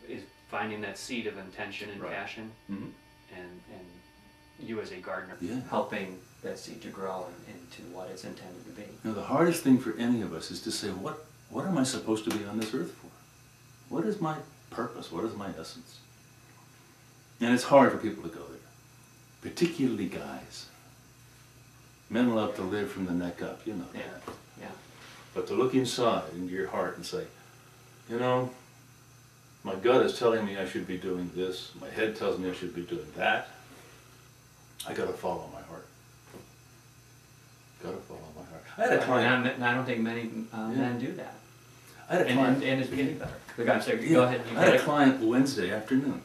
is finding that seed of intention and passion, and you as a gardener helping that seed to grow into what it's intended to be. Now, the hardest thing for any of us is to say, what am I supposed to be on this earth for? What is my purpose? What is my essence? And it's hard for people to go there, particularly guys. Men love to live from the neck up, you know. Yeah, yeah. But to look inside into your heart and say, you know, my gut is telling me I should be doing this. My head tells me I should be doing that. I got to follow my heart. Got to follow my heart. I had a client. And I don't think many men do that. I had a client, and it's getting better. The guy said, "Go ahead." I had a client Wednesday afternoon.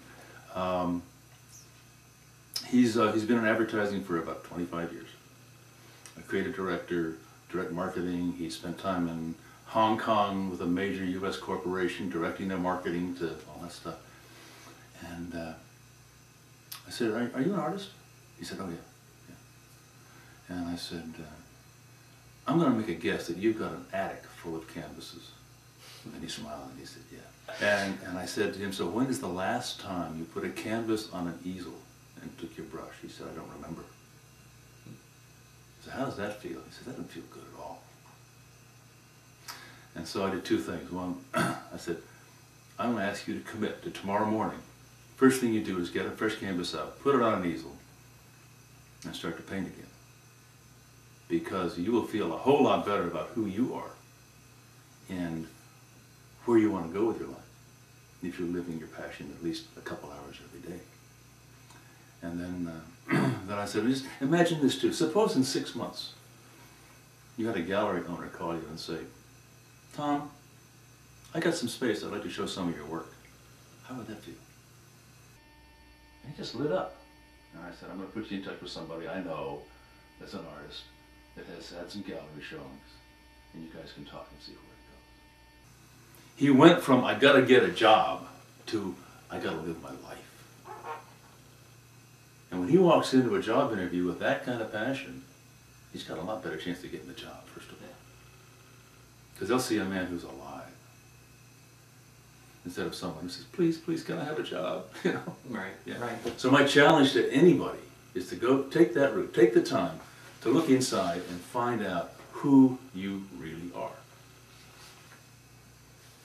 He's been in advertising for about 25 years. A creative director, direct marketing. He spent time in Hong Kong with a major U.S. corporation, directing their marketing to all that stuff. And I said, "Are you an artist?" He said, "Oh yeah." And I said, "I'm going to make a guess that you've got an attic full of canvases." And he smiled and he said, "Yeah." And I said to him, "So when is the last time you put a canvas on an easel and took your brush?" He said, "I don't remember." I said, "How does that feel?" He said, "That doesn't feel good at all." And so I did two things. One, I said, "I'm going to ask you to commit to tomorrow morning. First thing you do is get a fresh canvas out, put it on an easel, and start to paint again. Because you will feel a whole lot better about who you are and where you want to go with your life if you're living your passion at least a couple hours every day." And then I said, just imagine this too. Suppose in 6 months you had a gallery owner call you and say, "Tom, I got some space. I'd like to show some of your work." How would that feel? And he just lit up. And I said, "I'm going to put you in touch with somebody I know that's an artist that has had some gallery showings, and you guys can talk and see where it goes." He went from "I got to get a job" to "I got to live my life." And when he walks into a job interview with that kind of passion, he's got a lot better chance of getting the job, first of all. Because they'll see a man who's alive instead of someone who says, "Please, please, can I have a job?" You know? Right, Yeah. right. So my challenge to anybody is to go take that route, take the time to look inside and find out who you really are.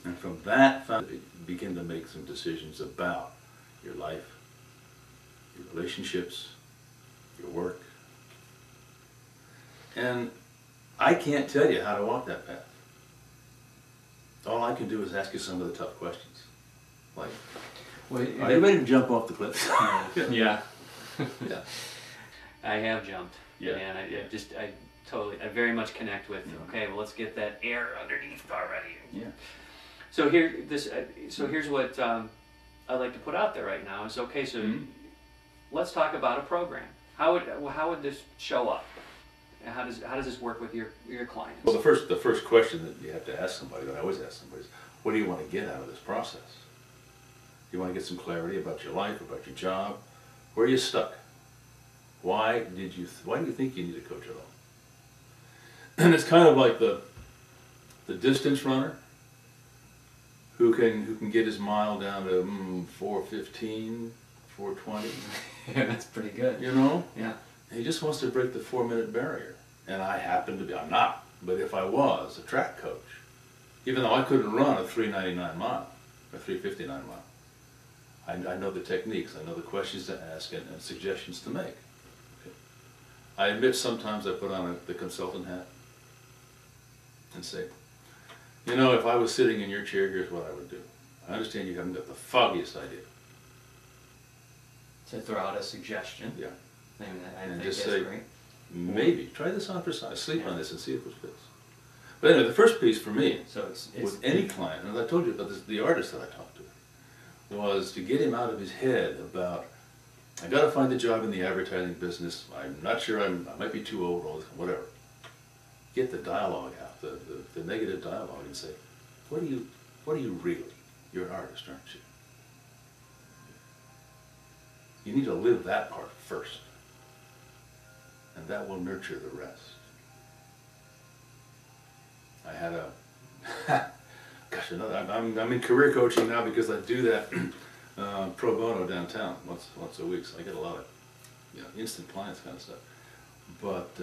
And from that, begin to make some decisions about your life, your relationships, your work. And I can't tell you how to walk that path. All I can do is ask you some of the tough questions. Like, are you ready to jump off the cliff? Yeah. Yeah. I have jumped. Yeah. And I very much connect with, okay, well, let's get that air underneath already. Yeah. So here's what I'd like to put out there right now is, okay, so let's talk about a program. How would this show up? How does this work with your clients? Well, the first question that you have to ask somebody, that I always ask somebody, is, what do you want to get out of this process? You want to get some clarity about your life, about your job. Where are you stuck? Why do you think you need a coach at all? And it's kind of like the distance runner who can get his mile down to 4:15, 4:20. Yeah, that's pretty good. You know? Yeah. He just wants to break the 4-minute barrier. And I happen to be, I'm not, but if I was a track coach, even though I couldn't run a 3:99 mile or 3:59 mile, I know the techniques, I know the questions to ask and suggestions to make. Okay. I admit sometimes I put on the consultant hat and say, you know, if I was sitting in your chair, here's what I would do. I understand you haven't got the foggiest idea. To throw out a suggestion. Yeah. I and think just that's say, great. maybe, try this on for size, sleep on this and see if it fits. But anyway, the first piece for me, So it's with any client, and I told you about this, the artist that I talked to, was to get him out of his head about, I got to find a job in the advertising business, I'm not sure, I might be too old, or whatever. Get the dialogue out, the negative dialogue, and say, what are you really? You're an artist, aren't you? You need to live that part first, and that will nurture the rest. I had gosh, I'm in career coaching now because I do that pro bono downtown once a week, so I get a lot of instant clients kind of stuff. But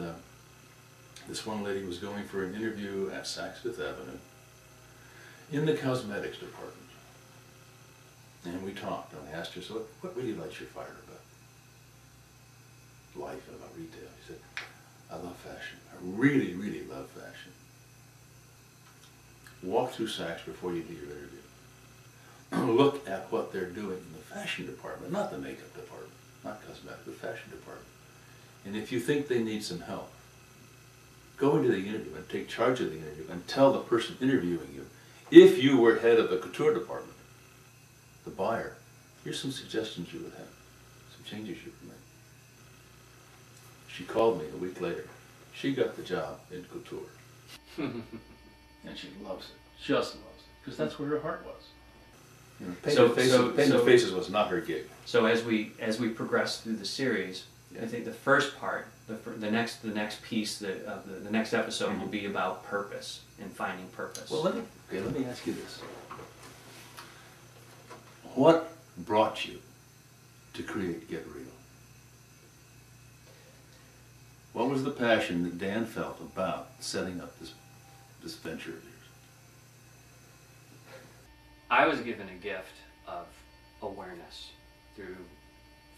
this one lady was going for an interview at Saks Fifth Avenue in the cosmetics department. And we talked, and I asked her, so what really lights your fire about life and about retail? She said, I love fashion. I really, really love fashion. Walk through Saks before you do your interview. Look at what they're doing in the fashion department, not the makeup department, not cosmetic, the fashion department. And if you think they need some help, go into the interview and take charge of the interview and tell the person interviewing you, if you were head of the couture department, the buyer, here's some suggestions you would have, some changes you could make. She called me a week later. She got the job in couture. And she loves it, just loves it, because that's where her heart was. You know, painting faces was not her gig. So as we progress through the series, I think the first part, the next piece, the next episode will be about purpose and finding purpose. Well, let me ask you this: what brought you to create Get Real? What was the passion that Dan felt about setting up this venture of yours? I was given a gift of awareness through,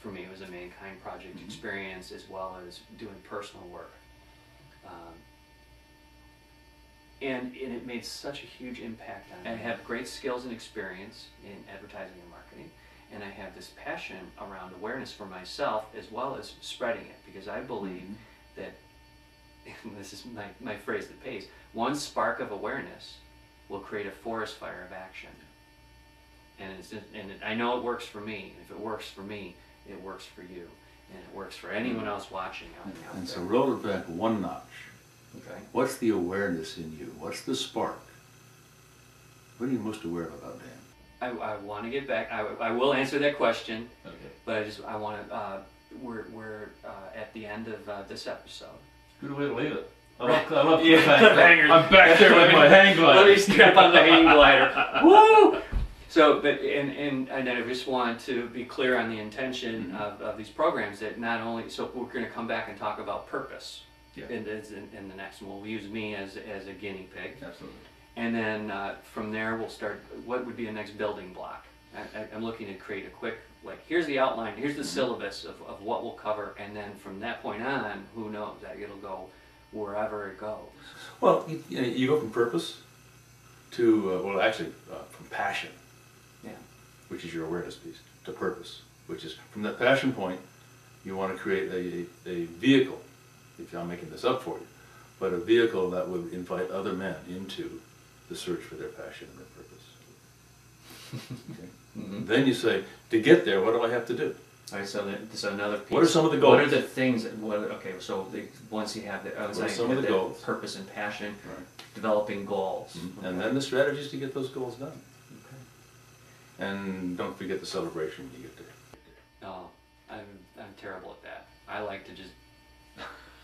for me, it was a Mankind Project experience as well as doing personal work. And it made such a huge impact on me. I have great skills and experience in advertising and marketing, and I have this passion around awareness for myself as well as spreading it, because I believe that, and this is my phrase that pays, one spark of awareness will create a forest fire of action. And I know it works for me. If it works for me, it works for you, and it works for anyone else watching out there. And so roll it back one notch. Okay. What's the awareness in you? What's the spark? What are you most aware of about Dan? I want to get back. I will answer that question. Okay. But I want to. We're at the end of this episode. Good way to leave it. I Right. love Yeah, cliffhangers. I'm back there with my hang glider. Let me strap on the hang glider. Woo! So, but and I just want to be clear on the intention of these programs, that not only, so we're going to come back and talk about purpose in the next one. We'll use me as a guinea pig. Absolutely. And then from there we'll start, what would be a next building block? I'm looking to create a quick, like, here's the outline, here's the syllabus of what we'll cover, and then from that point on, who knows, it'll go wherever it goes. Well, you go from purpose to, from passion, which is your awareness piece, to purpose, which is from that passion point, you want to create a vehicle, if I'm making this up for you, but a vehicle that would invite other men into the search for their passion and their purpose. Okay? Then you say, to get there, what do I have to do? All right, so another piece. What are some of the goals? What are the things? Once you have some of the goals? Purpose and passion, Right. Developing goals, And then the strategies to get those goals done. Okay. And don't forget the celebration when you get there. No, I'm terrible at that. I like to just.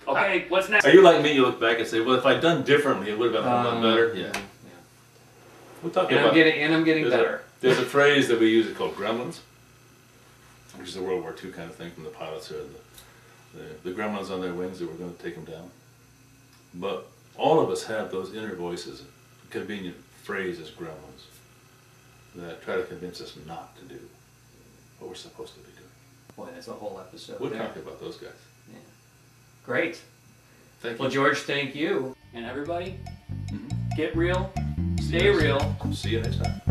Okay, what's next? Are you like me? You look back and say, "Well, if I'd done differently, it would have been a lot better." Yeah. We'll talk about. I'm getting better. There's a phrase that we use called gremlins, which is a World War II kind of thing from the pilots here. The gremlins on their wings that were going to take them down. But all of us have those inner voices, convenient phrases, gremlins, that try to convince us not to do what we're supposed to be doing. Boy, that's a whole episode. We'll talk about those guys. Yeah. Great. Thank you. Well, George, thank you. And everybody, get real, stay real. See you next time.